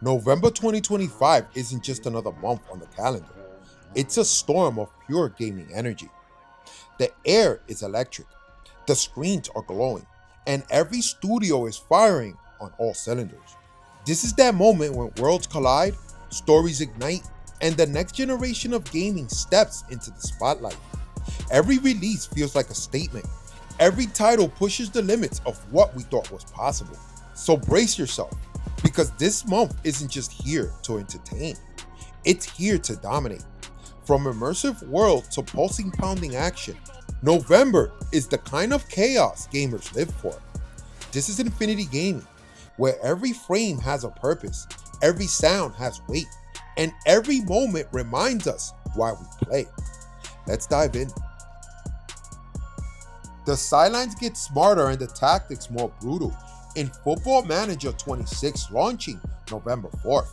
November 2025 isn't just another month on the calendar, it's a storm of pure gaming energy. The air is electric, the screens are glowing, and every studio is firing on all cylinders. This is that moment when worlds collide, stories ignite, and the next generation of gaming steps into the spotlight. Every release feels like a statement. Every title pushes the limits of what we thought was possible. So brace yourself, because this month isn't just here to entertain, it's here to dominate. From immersive worlds to pulsing pounding action, November is the kind of chaos gamers live for. This is Infinity Gaming, where every frame has a purpose, every sound has weight, and every moment reminds us why we play. Let's dive in. The sidelines get smarter and the tactics more brutal in Football Manager 26 launching November 4th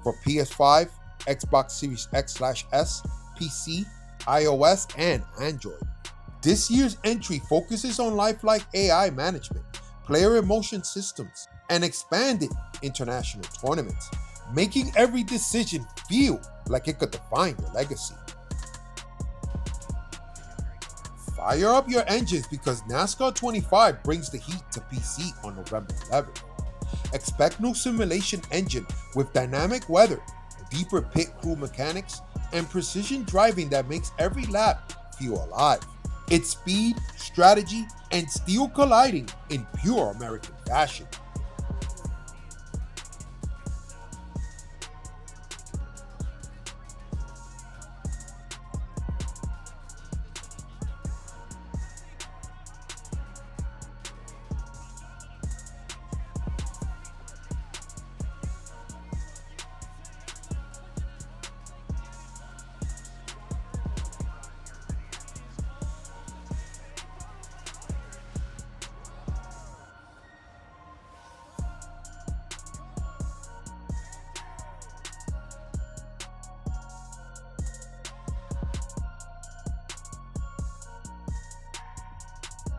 for PS5, Xbox Series X/S, PC, iOS, and Android. This year's entry focuses on lifelike AI management, player emotion systems, and expanded international tournaments, making every decision feel like it could define your legacy. Fire up your engines because NASCAR 25 brings the heat to PC on November 11th. Expect new simulation engine with dynamic weather, deeper pit crew mechanics, and precision driving that makes every lap feel alive. It's speed, strategy, and steel colliding in pure American fashion.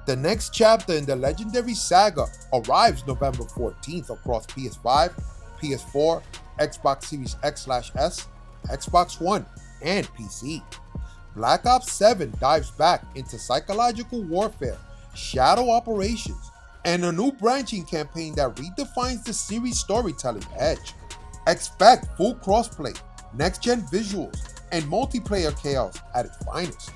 The next chapter in the legendary saga arrives November 14th across PS5, PS4, Xbox Series X/S, Xbox One, and PC. Black Ops 7 dives back into psychological warfare, shadow operations, and a new branching campaign that redefines the series' storytelling edge. Expect full crossplay, next-gen visuals, and multiplayer chaos at its finest.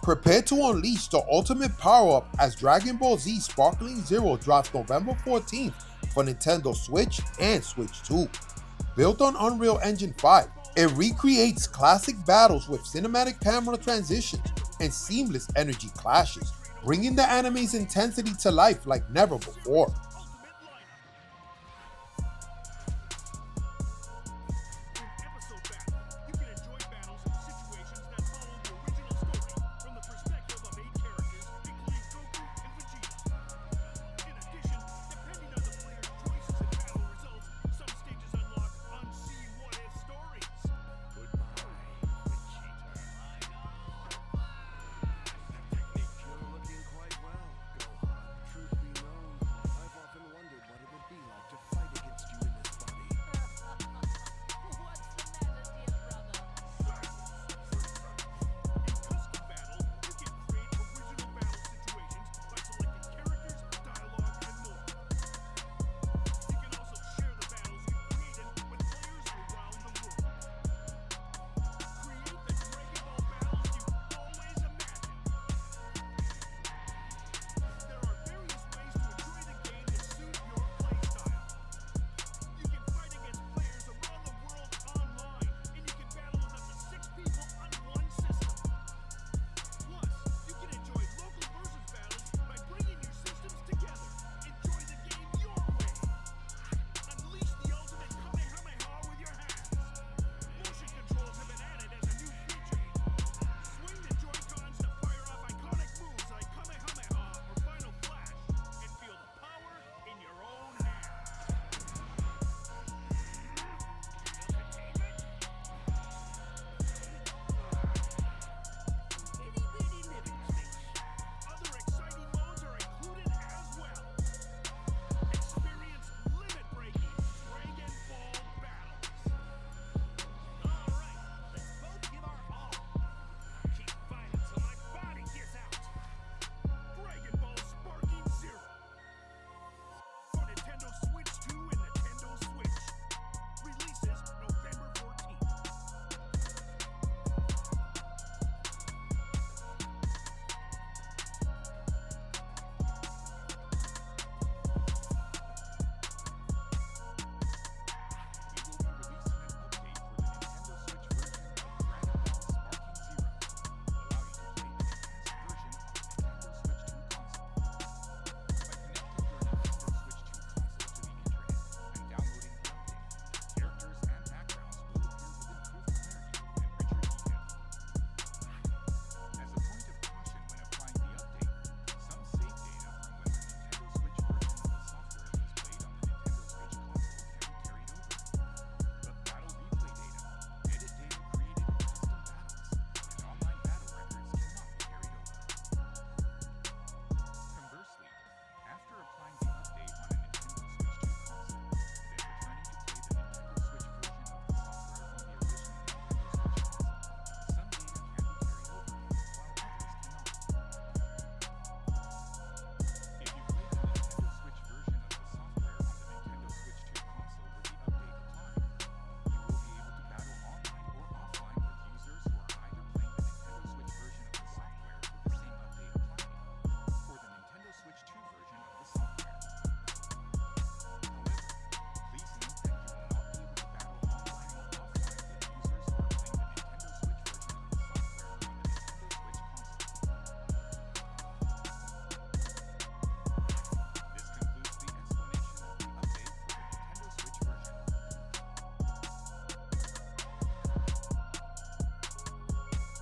Prepare to unleash the ultimate power-up as Dragon Ball Z Sparkling Zero drops November 14th for Nintendo Switch and Switch 2. Built on Unreal Engine 5, it recreates classic battles with cinematic camera transitions and seamless energy clashes, bringing the anime's intensity to life like never before.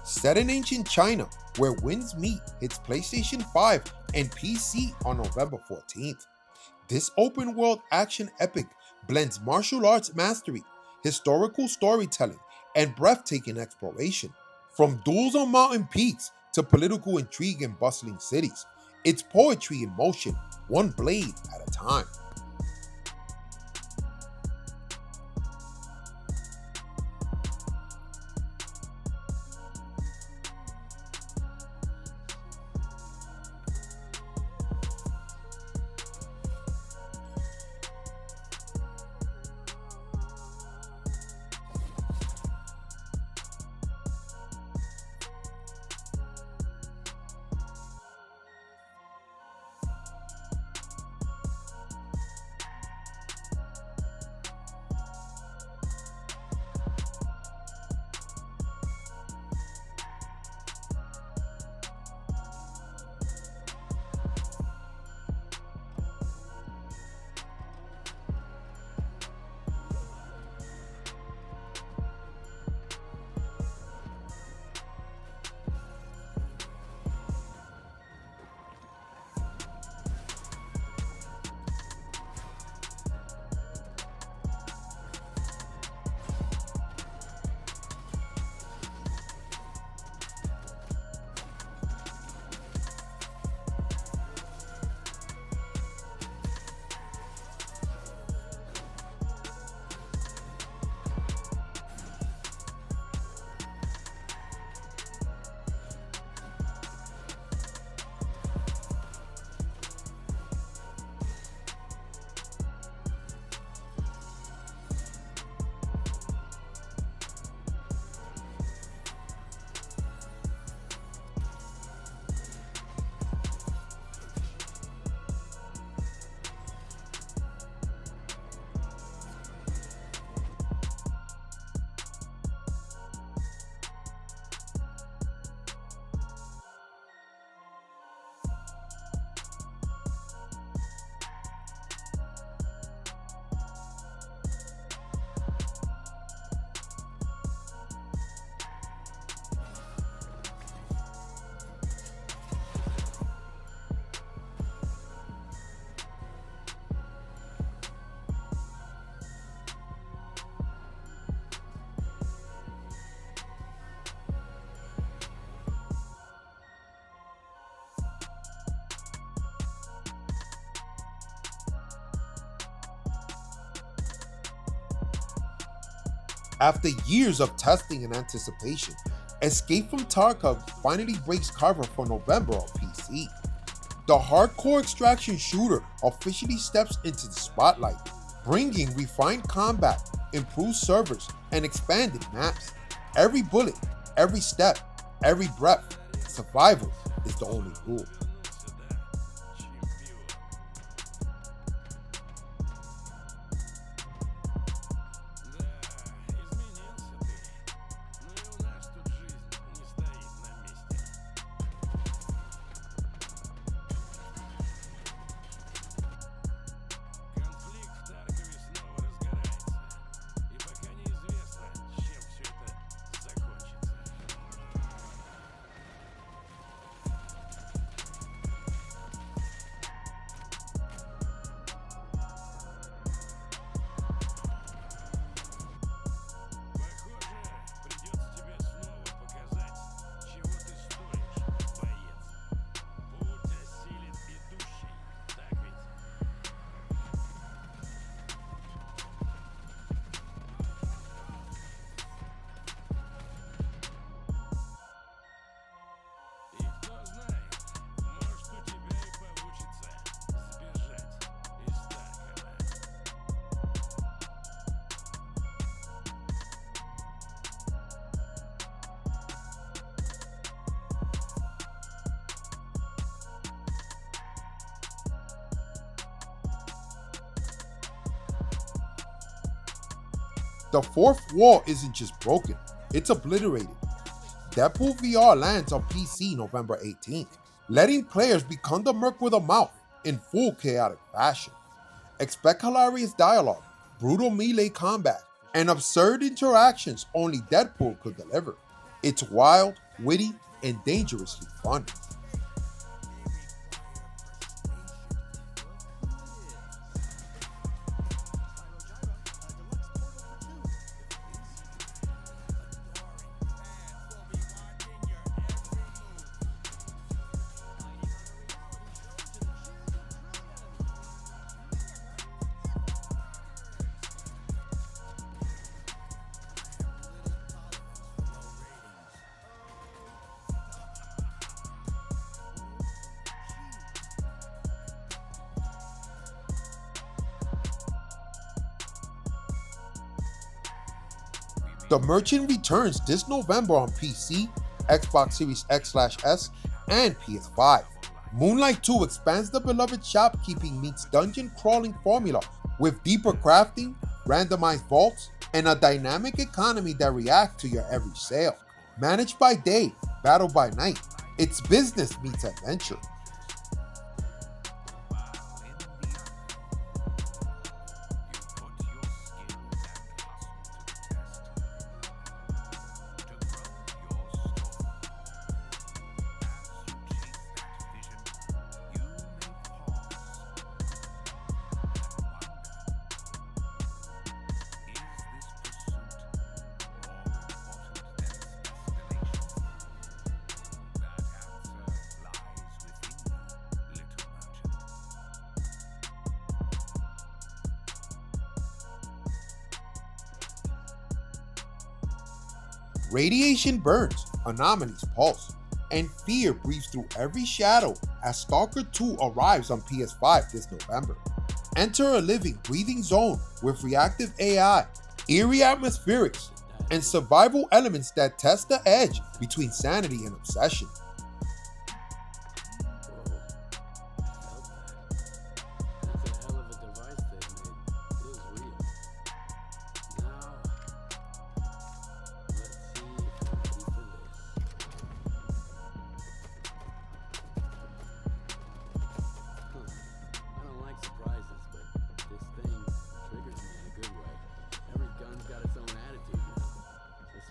Set in ancient China, where winds meet, hits PlayStation 5 and PC on November 14th. This open world action epic blends martial arts mastery, historical storytelling, and breathtaking exploration. From duels on mountain peaks to political intrigue in bustling cities, it's poetry in motion, one blade at a time. After years of testing and anticipation, Escape from Tarkov finally breaks cover for November on PC. The hardcore extraction shooter officially steps into the spotlight, bringing refined combat, improved servers, and expanded maps. Every bullet, every step, every breath, survival is the only rule. The fourth wall isn't just broken, it's obliterated. Deadpool VR lands on PC November 18th, letting players become the merc with a mouth in full chaotic fashion. Expect hilarious dialogue, brutal melee combat, and absurd interactions only Deadpool could deliver. It's wild, witty, and dangerously fun. The Merchant returns this November on PC, Xbox Series X/S, and PS5. Moonlight 2 expands the beloved shopkeeping meets dungeon crawling formula with deeper crafting, randomized vaults, and a dynamic economy that reacts to your every sale. Managed by day, battled by night, it's business meets adventure. Radiation burns, anomalies pulse, and fear breathes through every shadow as Stalker 2 arrives on PS5 this November. Enter a living, breathing zone with reactive AI, eerie atmospherics, and survival elements that test the edge between sanity and obsession.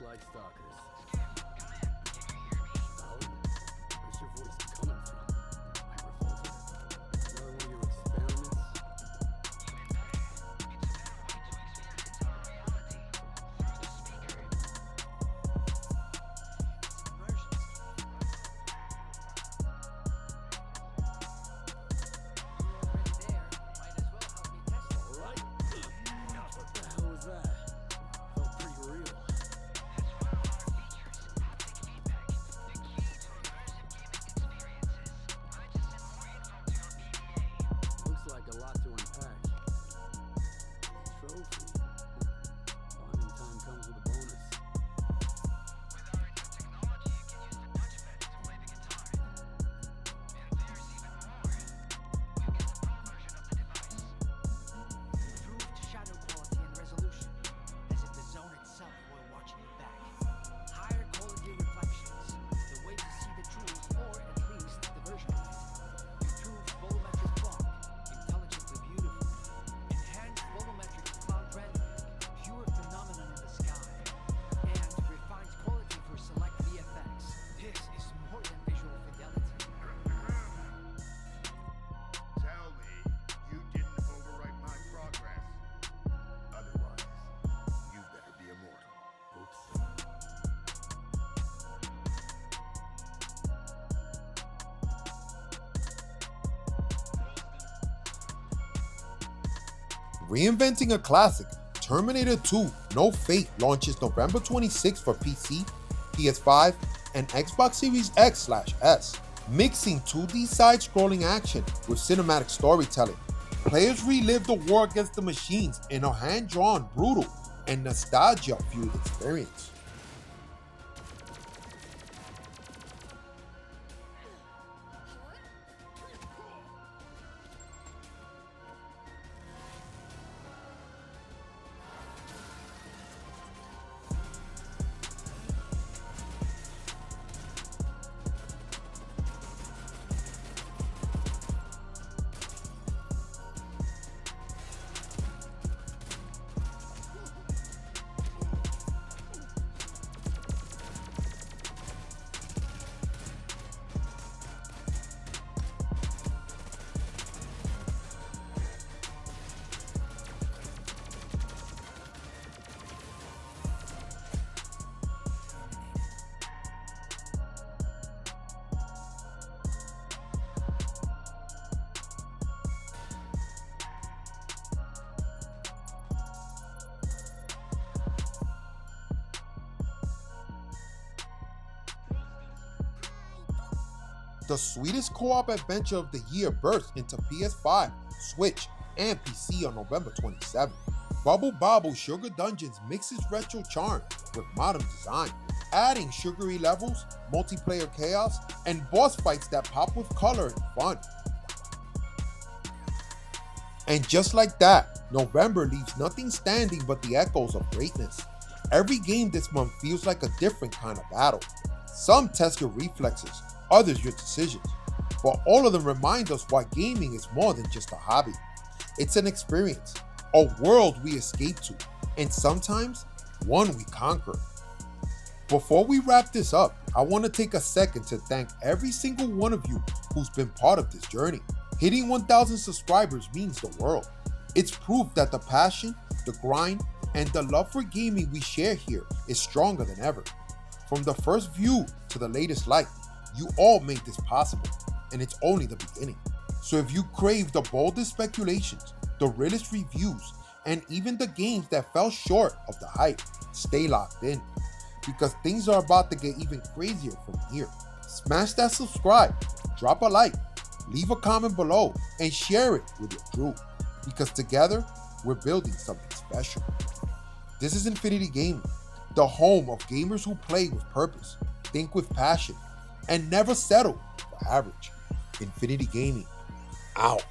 Like Stalkers. Reinventing a classic, Terminator 2 No Fate launches November 26 for PC, PS5, and Xbox Series X/S. Mixing 2D side-scrolling action with cinematic storytelling, players relive the war against the machines in a hand-drawn, brutal, and nostalgia-fueled experience. The sweetest co-op adventure of the year burst into PS5, Switch, and PC on November 27. Bubble Bobble Sugar Dungeons mixes retro charm with modern design, adding sugary levels, multiplayer chaos, and boss fights that pop with color and fun. And just like that, November leaves nothing standing but the echoes of greatness. Every game this month feels like a different kind of battle. Some test your reflexes, others your decisions, but all of them remind us why gaming is more than just a hobby. It's an experience, a world we escape to, and sometimes one we conquer. Before we wrap this up, I want to take a second to thank every single one of you who's been part of this journey. Hitting 1,000 subscribers means the world. It's proof that the passion, the grind, and the love for gaming we share here is stronger than ever. From the first view to the latest like, you all made this possible, and it's only the beginning. So if you crave the boldest speculations, the realest reviews, and even the games that fell short of the hype, stay locked in, because things are about to get even crazier from here. Smash that subscribe, drop a like, leave a comment below, and share it with your crew, because together, we're building something special. This is Infinity Gaming, the home of gamers who play with purpose, think with passion, and never settle for average. Infinity Gaming, out.